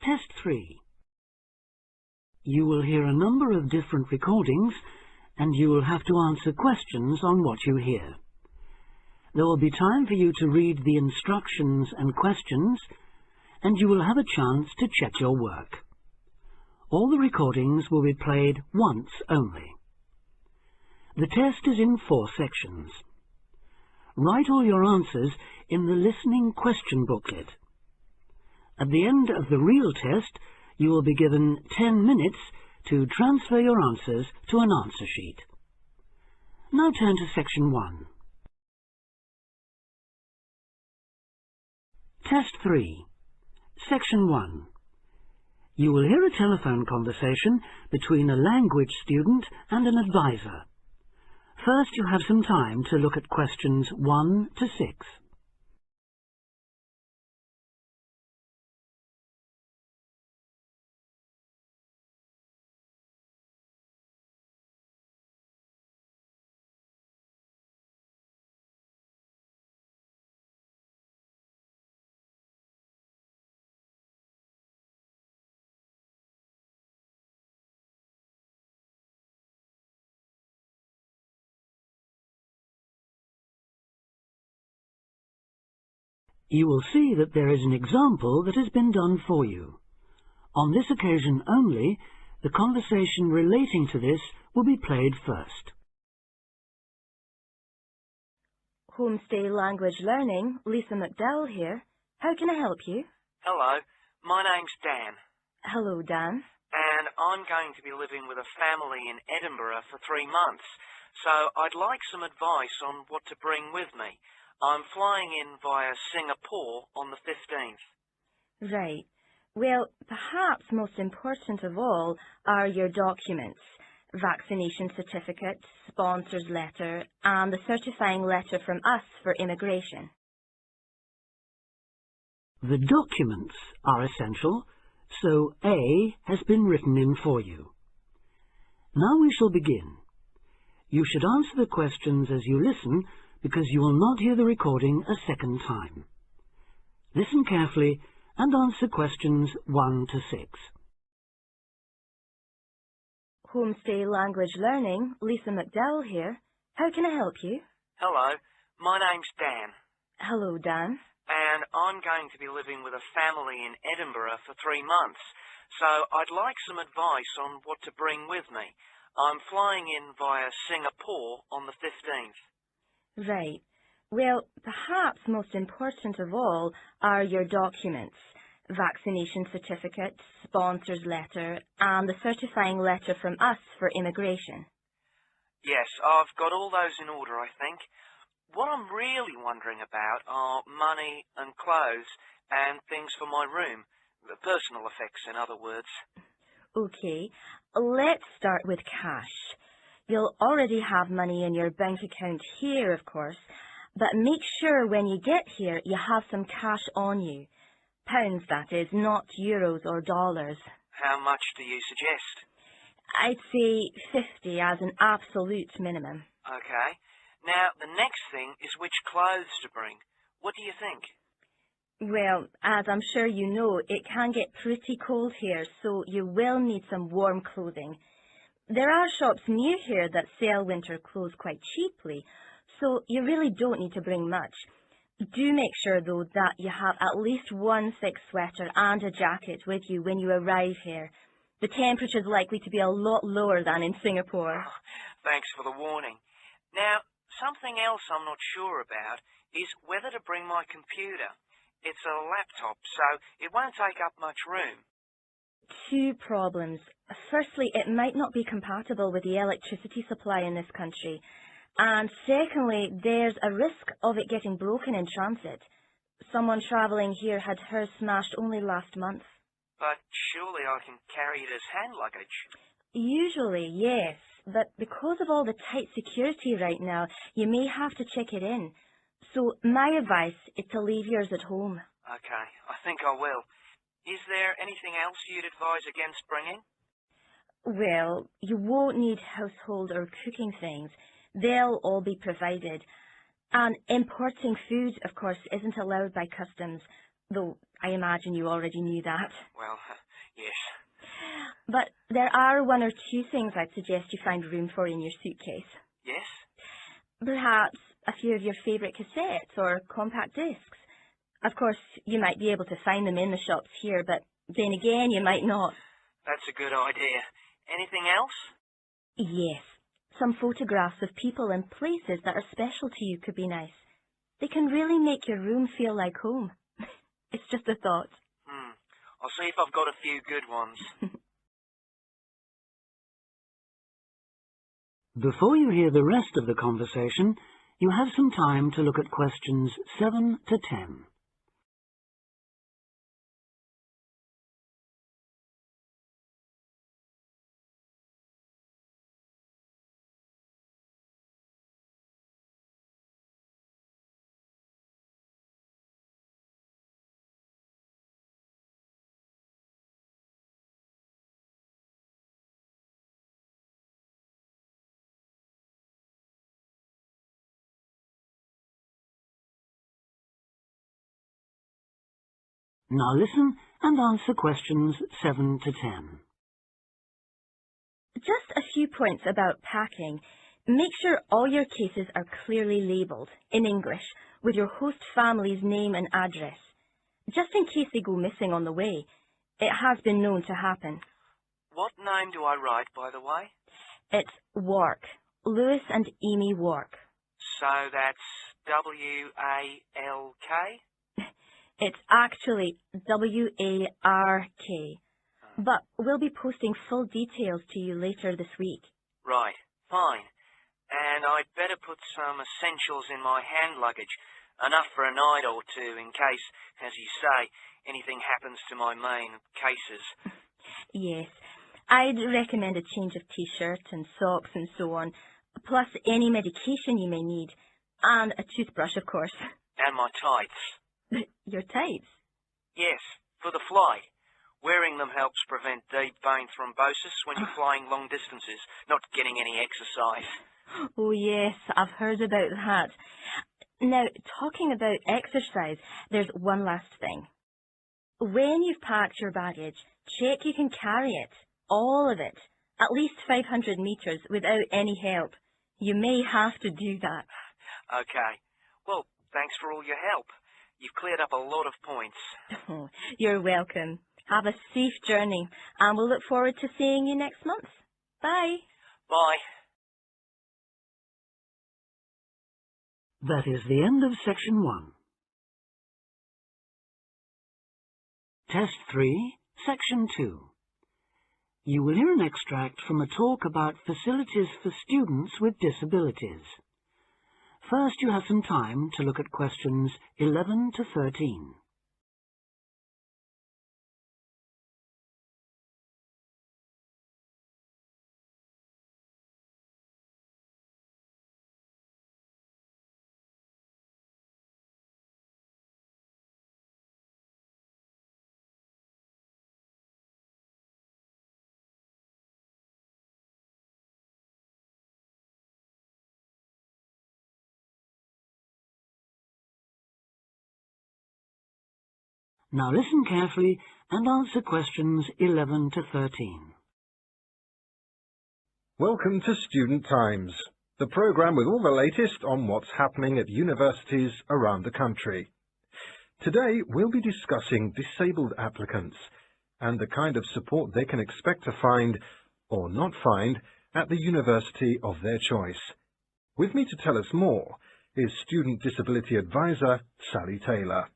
Test 3. You will hear a number of different recordings and you will have to answer questions on what you hear. There will be time for you to read the instructions and questions, and you will have a chance to check your work. All the recordings will be played once only. The test is in 4 sections. Write all your answers in the listening question booklet. At the end of the real test, you will be given 10 minutes to transfer your answers to an answer sheet. Now turn to Section 1. Test 3. Section 1. You will hear a telephone conversation between a language student and an advisor. First, you have some time to look at questions 1 to 6. You will see that there is an example that has been done for you. On this occasion only, the conversation relating to this will be played first. Homestay Language Learning, Lisa McDowell here. How can I help you? Hello, my name's Dan. Hello, Dan. And I'm going to be living with a family in Edinburgh for 3 months, so I'd like some advice on what to bring with me. I'm flying in via Singapore on the 15th. Right. Well, perhaps most important of all are your documents, vaccination certificate, sponsor's letter, and the certifying letter from us for immigration. The documents are essential, so A has been written in for you. Now we shall begin. You should answer the questions as you listen, because you will not hear the recording a second time. Listen carefully and answer questions 1 to 6. Homestay Language Learning, Lisa McDowell here. How can I help you? Hello, my name's Dan. Hello, Dan. And I'm going to be living with a family in Edinburgh for 3 months, so I'd like some advice on what to bring with me. I'm flying in via Singapore on the 15th. Right. Well, perhaps most important of all are your documents, vaccination certificate, sponsor's letter, and the certifying letter from us for immigration. Yes, I've got all those in order, I think. What I'm really wondering about are money and clothes and things for my room, the personal effects, in other words. Okay, let's start with cash. You'll already have money in your bank account here, of course, but make sure when you get here you have some cash on you. Pounds, that is, not euros or dollars. How much do you suggest? I'd say 50 as an absolute minimum. Okay. Now, the next thing is which clothes to bring. What do you think? Well, as I'm sure you know, it can get pretty cold here, so you will need some warm clothing. There are shops near here that sell winter clothes quite cheaply, so you really don't need to bring much. Do make sure, though, that you have at least one thick sweater and a jacket with you when you arrive here. The temperature is likely to be a lot lower than in Singapore. Oh, thanks for the warning. Now, something else I'm not sure about is whether to bring my computer. It's a laptop, so it won't take up much room. 2 problems. Firstly, it might not be compatible with the electricity supply in this country. And secondly, there's a risk of it getting broken in transit. Someone travelling here had hers smashed only last month. But surely I can carry it as hand luggage. Usually, yes. But because of all the tight security right now, you may have to check it in. So my advice is to leave yours at home. Okay, I think I will. Is there anything else you'd advise against bringing? Well, you won't need household or cooking things. They'll all be provided. And importing food, of course, isn't allowed by customs. though I imagine you already knew that. Well, yes. But there are one or two things I'd suggest you find room for in your suitcase. Yes? Perhaps a few of your favourite cassettes or compact discs. Of course, you might be able to find them in the shops here, but then again, you might not. That's a good idea. Anything else? Yes. Some photographs of people and places that are special to you could be nice. They can really make your room feel like home. It's just a thought. I'll see if I've got a few good ones. Before you hear the rest of the conversation, you have some time to look at questions 7 to 10. Now listen and answer questions 7 to 10. Just a few points about packing. Make sure all your cases are clearly labelled, in English, with your host family's name and address. Just in case they go missing on the way. It has been known to happen. What name do I write, by the way? It's Wark. Lewis and Amy Wark. So that's W-A-L-K? It's actually W-A-R-K. But we'll be posting full details to you later this week. Right, fine. And I'd better put some essentials in my hand luggage, enough for a night or two in case, as you say, anything happens to my main cases. Yes, I'd recommend a change of t-shirt and socks and so on, plus any medication you may need, and a toothbrush, of course. And my tights. Your tights? Yes, for the flight. Wearing them helps prevent deep vein thrombosis when you're flying long distances, not getting any exercise. Oh yes, I've heard about that. Now, talking about exercise, there's one last thing. When you've packed your baggage, check you can carry it, all of it, at least 500 metres without any help. You may have to do that. Okay. Well, thanks for all your help. You've cleared up a lot of points. Oh, you're welcome. Have a safe journey, and we'll look forward to seeing you next month. Bye. Bye. That is the end of section 1. Test 3, section 2. You will hear an extract from a talk about facilities for students with disabilities. First, you have some time to look at questions 11 to 13. Now listen carefully and answer questions 11 to 13. Welcome to Student Times, the programme with all the latest on what's happening at universities around the country. Today we'll be discussing disabled applicants and the kind of support they can expect to find, or not find, at the university of their choice. With me to tell us more is Student Disability Advisor Sally Taylor.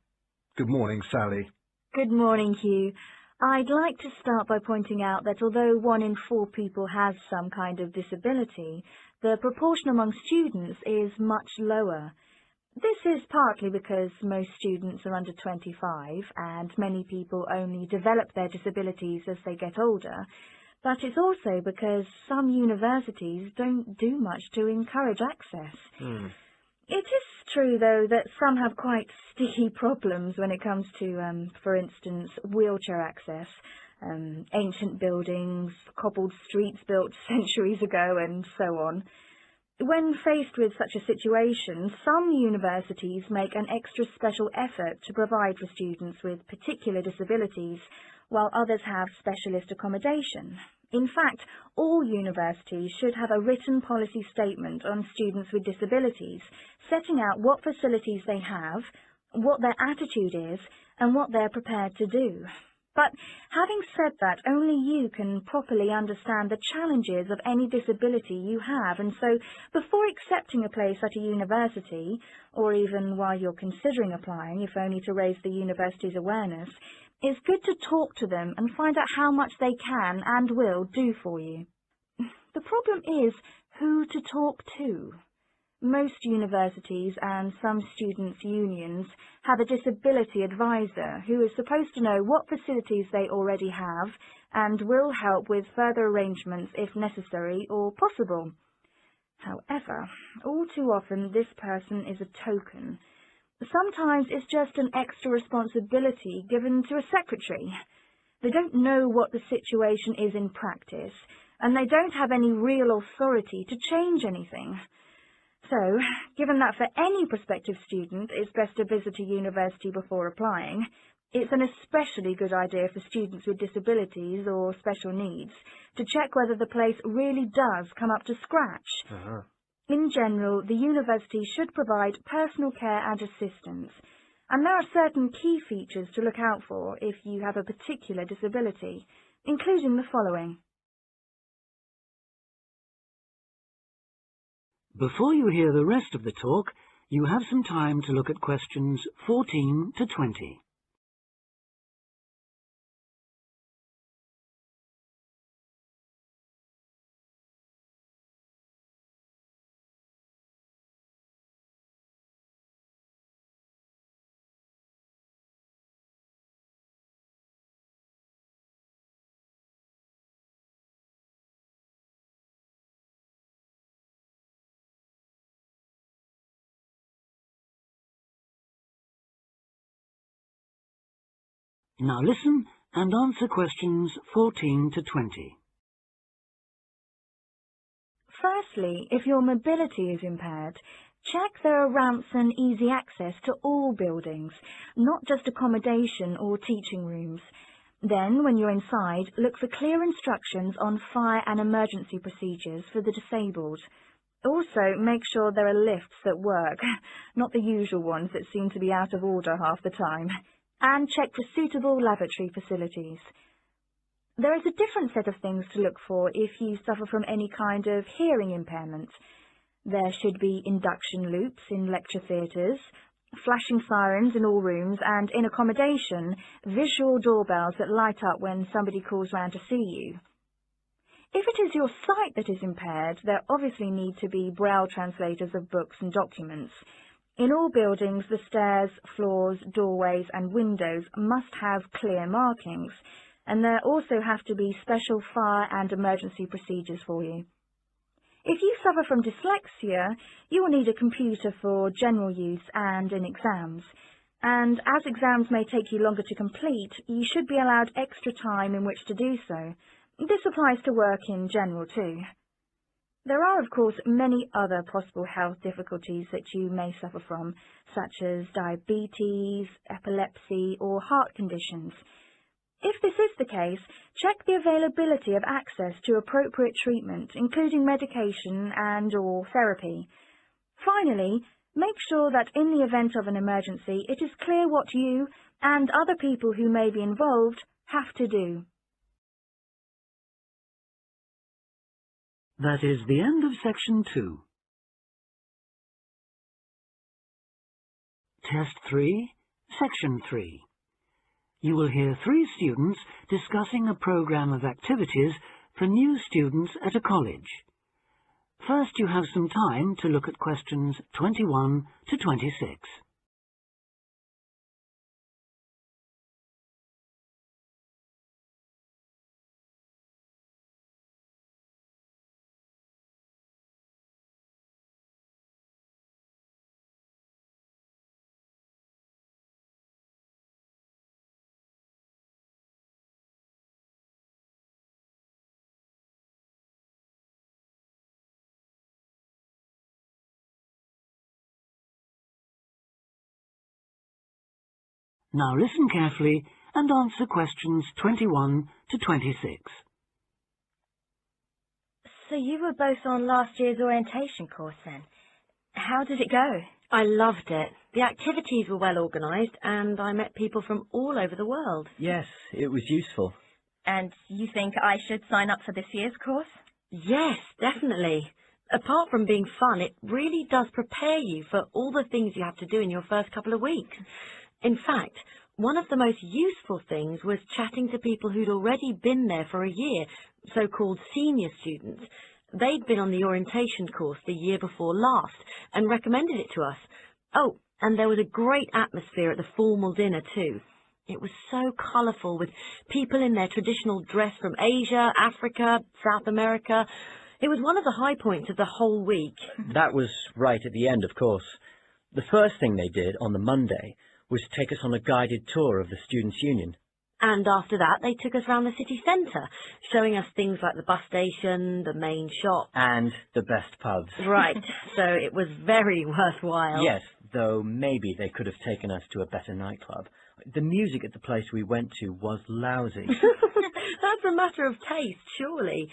Good morning, Sally. Good morning, Hugh. I'd like to start by pointing out that although 1 in 4 people has some kind of disability, the proportion among students is much lower. This is partly because most students are under 25 and many people only develop their disabilities as they get older, but it's also because some universities don't do much to encourage access. It is true, though, that some have quite sticky problems when it comes to, for instance, wheelchair access, ancient buildings, cobbled streets built centuries ago, and so on. When faced with such a situation, some universities make an extra special effort to provide for students with particular disabilities, while others have specialist accommodation. In fact, all universities should have a written policy statement on students with disabilities, setting out what facilities they have, what their attitude is, and what they're prepared to do. But having said that, only you can properly understand the challenges of any disability you have, and so before accepting a place at a university, or even while you're considering applying, if only to raise the university's awareness, it's good to talk to them and find out how much they can and will do for you. The problem is who to talk to. Most universities and some students' unions have a disability advisor who is supposed to know what facilities they already have and will help with further arrangements if necessary or possible. However, all too often this person is a token. Sometimes it's just an extra responsibility given to a secretary. They don't know what the situation is in practice, and they don't have any real authority to change anything. So, given that for any prospective student it's best to visit a university before applying, it's an especially good idea for students with disabilities or special needs to check whether the place really does come up to scratch. In general, the university should provide personal care and assistance, and there are certain key features to look out for if you have a particular disability, including the following. Before you hear the rest of the talk, you have some time to look at questions 14 to 20. Now listen and answer questions 14 to 20. Firstly, if your mobility is impaired, check there are ramps and easy access to all buildings, not just accommodation or teaching rooms. Then, when you're inside, look for clear instructions on fire and emergency procedures for the disabled. Also, make sure there are lifts that work, not the usual ones that seem to be out of order half the time. And check for suitable lavatory facilities. There is a different set of things to look for if you suffer from any kind of hearing impairment. There should be induction loops in lecture theatres, flashing sirens in all rooms, and in accommodation, visual doorbells that light up when somebody calls round to see you. If it is your sight that is impaired, there obviously need to be braille translators of books and documents. In all buildings, the stairs, floors, doorways and windows must have clear markings, and there also have to be special fire and emergency procedures for you. If you suffer from dyslexia, you will need a computer for general use and in exams, and as exams may take you longer to complete, you should be allowed extra time in which to do so. This applies to work in general too. There are, of course, many other possible health difficulties that you may suffer from, such as diabetes, epilepsy, or heart conditions. If this is the case, check the availability of access to appropriate treatment, including medication and/or therapy. Finally, make sure that in the event of an emergency, it is clear what you and other people who may be involved have to do. That is the end of section 2. Test 3, section 3. You will hear 3 students discussing a program of activities for new students at a college. First, you have some time to look at questions 21 to 26. Now listen carefully and answer questions 21 to 26. So you were both on last year's orientation course then. How did it go? I loved it. The activities were well organised and I met people from all over the world. Yes, it was useful. And you think I should sign up for this year's course? Yes, definitely. Apart from being fun, it really does prepare you for all the things you have to do in your first couple of weeks. In fact, one of the most useful things was chatting to people who'd already been there for a year, so-called senior students. They'd been on the orientation course the year before last and recommended it to us. Oh, and there was a great atmosphere at the formal dinner too. It was so colourful, with people in their traditional dress from Asia, Africa, South America. It was one of the high points of the whole week. That was right at the end, of course. The first thing they did on the Monday was take us on a guided tour of the Students' Union. And after that, they took us round the city centre, showing us things like the bus station, the main shop. And the best pubs. Right, so it was very worthwhile. Yes, though maybe they could have taken us to a better nightclub. The music at the place we went to was lousy. That's a matter of taste, surely.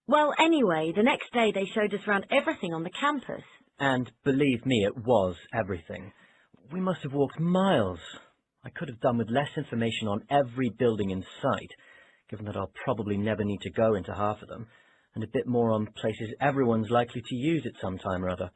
Well, anyway, the next day they showed us round everything on the campus. And believe me, it was everything. We must have walked miles. I could have done with less information on every building in sight, given that I'll probably never need to go into half of them, and a bit more on places everyone's likely to use at some time or other,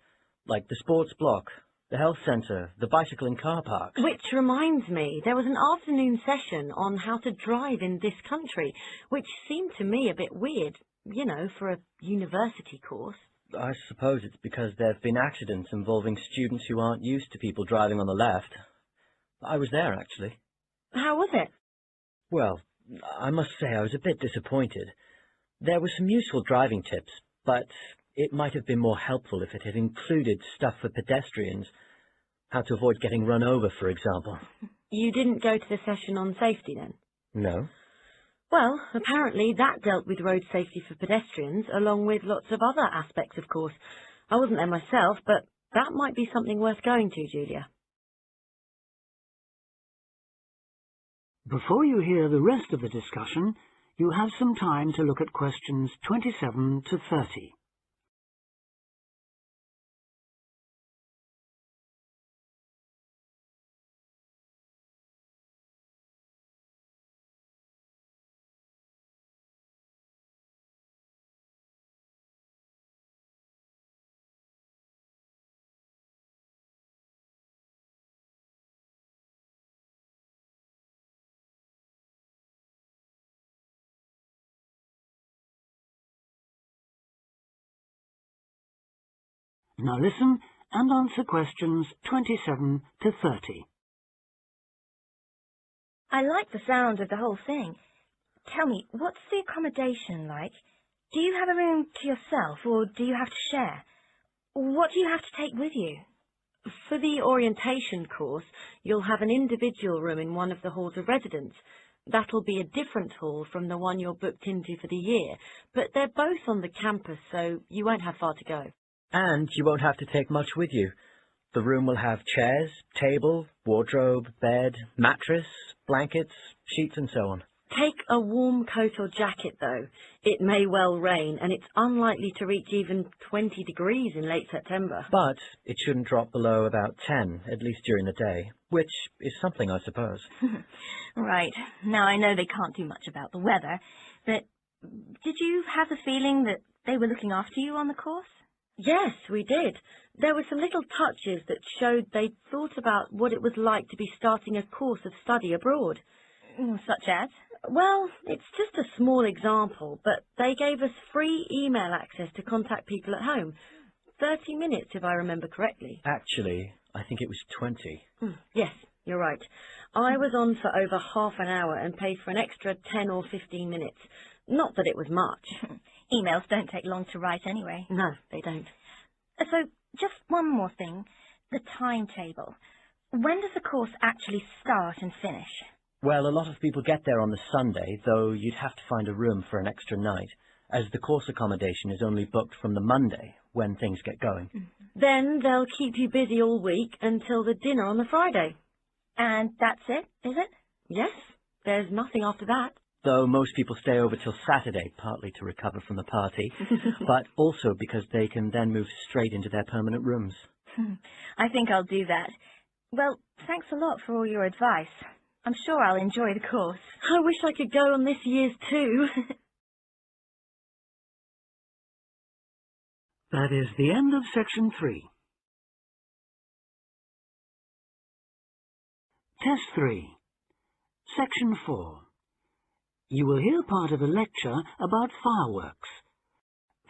like the sports block, the health centre, the bicycle and car parks. Which reminds me, there was an afternoon session on how to drive in this country, which seemed to me a bit weird, you know, for a university course. I suppose it's because there have been accidents involving students who aren't used to people driving on the left. I was there, actually. How was it? Well, I must say I was a bit disappointed. There were some useful driving tips, but it might have been more helpful if it had included stuff for pedestrians. How to avoid getting run over, for example. You didn't go to the session on safety then? No. Well, apparently that dealt with road safety for pedestrians, along with lots of other aspects, of course. I wasn't there myself, but that might be something worth going to, Julia. Before you hear the rest of the discussion, you have some time to look at questions 27 to 30. Now listen and answer questions 27 to 30. I like the sound of the whole thing. Tell me, what's the accommodation like? Do you have a room to yourself, or do you have to share? What do you have to take with you? For the orientation course, you'll have an individual room in one of the halls of residence. That'll be a different hall from the one you're booked into for the year, but they're both on the campus, so you won't have far to go. And you won't have to take much with you. The room will have chairs, table, wardrobe, bed, mattress, blankets, sheets and so on. Take a warm coat or jacket, though. It may well rain, and it's unlikely to reach even 20 degrees in late September. But it shouldn't drop below about 10, at least during the day, which is something, I suppose. Right. Now, I know they can't do much about the weather, but did you have the feeling that they were looking after you on the course? Yes, we did. There were some little touches that showed they'd thought about what it was like to be starting a course of study abroad. Such as? Well, it's just a small example, but they gave us free email access to contact people at home. 30 minutes, if I remember correctly. Actually, I think it was 20. Yes, you're right. I was on for over half an hour and paid for an extra 10 or 15 minutes. Not that it was much. Emails don't take long to write anyway. No, they don't. So, just one more thing. The timetable. When does the course actually start and finish? Well, a lot of people get there on the Sunday, though you'd have to find a room for an extra night, as the course accommodation is only booked from the Monday, when things get going. Then they'll keep you busy all week until the dinner on the Friday. And that's it, is it? Yes, there's nothing after that. Though most people stay over till Saturday, partly to recover from the party, but also because they can then move straight into their permanent rooms. I think I'll do that. Well, thanks a lot for all your advice. I'm sure I'll enjoy the course. I wish I could go on this year's too. That is the end of section 3. Test 3. Section 4. You will hear part of a lecture about fireworks.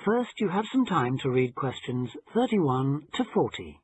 First, you have some time to read questions 31 to 40.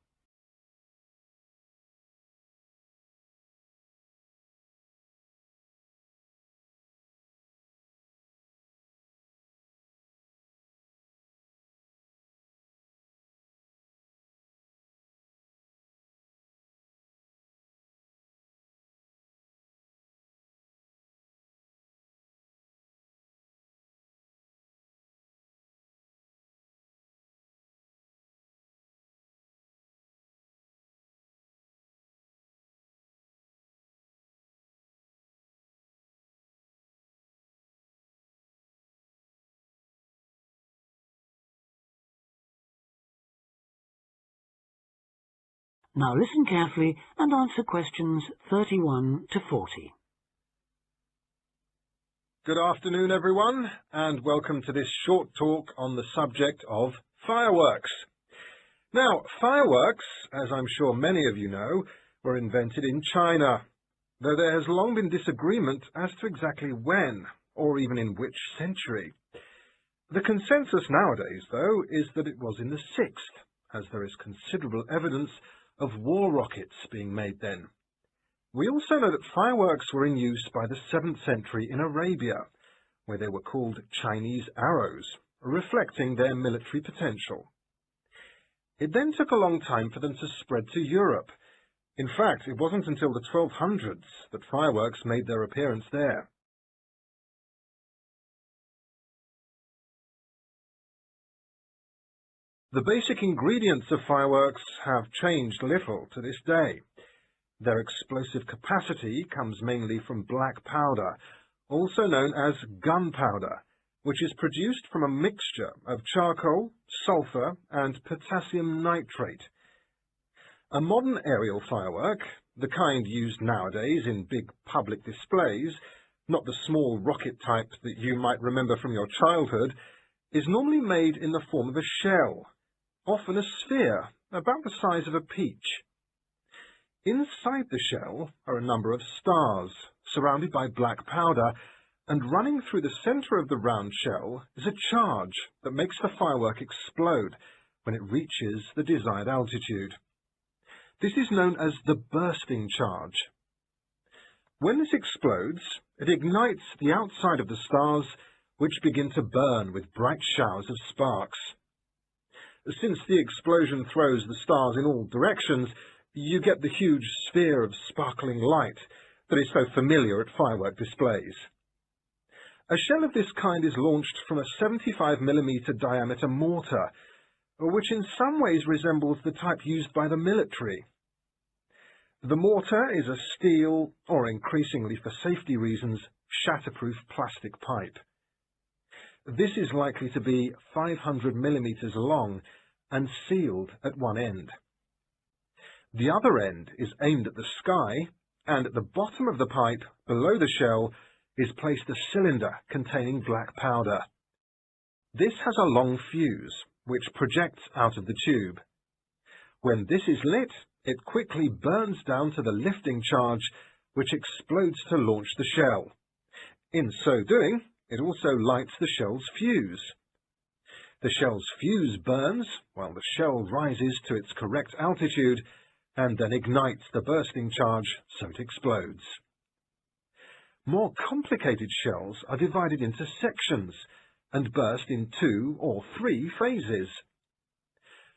Now listen carefully and answer questions 31 to 40. Good afternoon, everyone, and welcome to this short talk on the subject of fireworks. Now, fireworks, as I'm sure many of you know, were invented in China, though there has long been disagreement as to exactly when, or even in which century. The consensus nowadays, though, is that it was in the 6th, as there is considerable evidence of war rockets being made then. We also know that fireworks were in use by the 7th century in Arabia, where they were called Chinese arrows, reflecting their military potential. It then took a long time for them to spread to Europe. In fact, it wasn't until the 1200s that fireworks made their appearance there. The basic ingredients of fireworks have changed little to this day. Their explosive capacity comes mainly from black powder, also known as gunpowder, which is produced from a mixture of charcoal, sulfur, and potassium nitrate. A modern aerial firework, the kind used nowadays in big public displays, not the small rocket type that you might remember from your childhood, is normally made in the form of a shell, often a sphere about the size of a peach. Inside the shell are a number of stars, surrounded by black powder, and running through the centre of the round shell is a charge that makes the firework explode when it reaches the desired altitude. This is known as the bursting charge. When this explodes, it ignites the outside of the stars, which begin to burn with bright showers of sparks. Since the explosion throws the stars in all directions, you get the huge sphere of sparkling light that is so familiar at firework displays. A shell of this kind is launched from a 75mm diameter mortar, which in some ways resembles the type used by the military. The mortar is a steel, or increasingly for safety reasons, shatterproof plastic pipe. This is likely to be 500mm long and sealed at one end. The other end is aimed at the sky, and at the bottom of the pipe, below the shell, is placed a cylinder containing black powder. This has a long fuse, which projects out of the tube. When this is lit, it quickly burns down to the lifting charge, which explodes to launch the shell. In so doing, it also lights the shell's fuse. The shell's fuse burns while the shell rises to its correct altitude and then ignites the bursting charge so it explodes. More complicated shells are divided into sections and burst in 2 or 3 phases.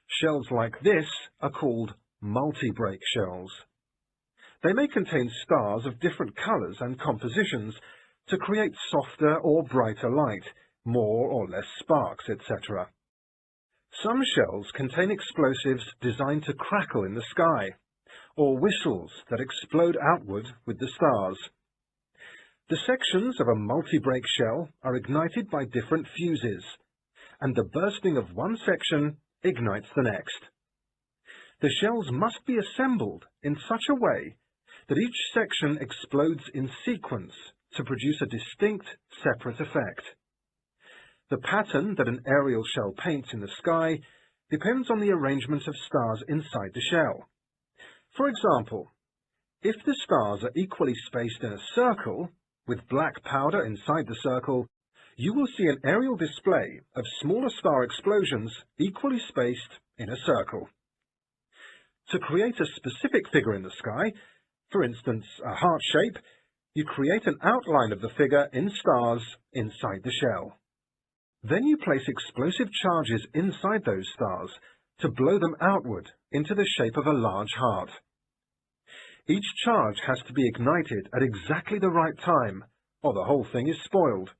Shells like this are called multi-break shells. They may contain stars of different colours and compositions to create softer or brighter light, more or less sparks, etc. Some shells contain explosives designed to crackle in the sky, or whistles that explode outward with the stars. The sections of a multi-break shell are ignited by different fuses, and the bursting of one section ignites the next. The shells must be assembled in such a way that each section explodes in sequence to produce a distinct, separate effect. The pattern that an aerial shell paints in the sky depends on the arrangement of stars inside the shell. For example, if the stars are equally spaced in a circle, with black powder inside the circle, you will see an aerial display of smaller star explosions equally spaced in a circle. To create a specific figure in the sky, for instance a heart shape, you create an outline of the figure in stars inside the shell. Then you place explosive charges inside those stars to blow them outward into the shape of a large heart. Each charge has to be ignited at exactly the right time, or the whole thing is spoiled.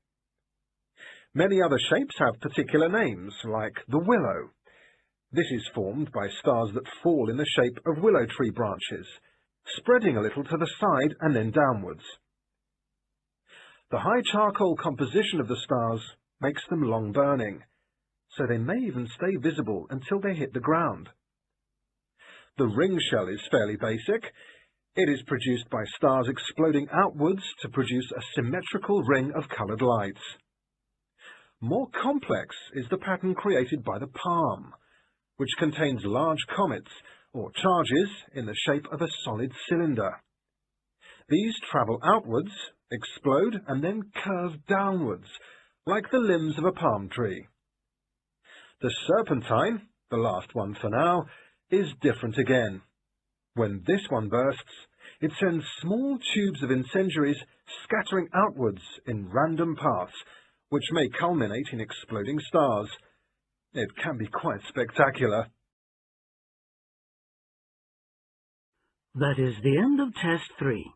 Many other shapes have particular names, like the willow. This is formed by stars that fall in the shape of willow tree branches, spreading a little to the side and then downwards. The high charcoal composition of the stars makes them long-burning, so they may even stay visible until they hit the ground. The ring shell is fairly basic. It is produced by stars exploding outwards to produce a symmetrical ring of coloured lights. More complex is the pattern created by the palm, which contains large comets or charges in the shape of a solid cylinder. These travel outwards, explode, and then curve downwards, like the limbs of a palm tree. The serpentine, the last one for now, is different again. When this one bursts, it sends small tubes of incendiaries scattering outwards in random paths, which may culminate in exploding stars. It can be quite spectacular. That is the end of Test 3.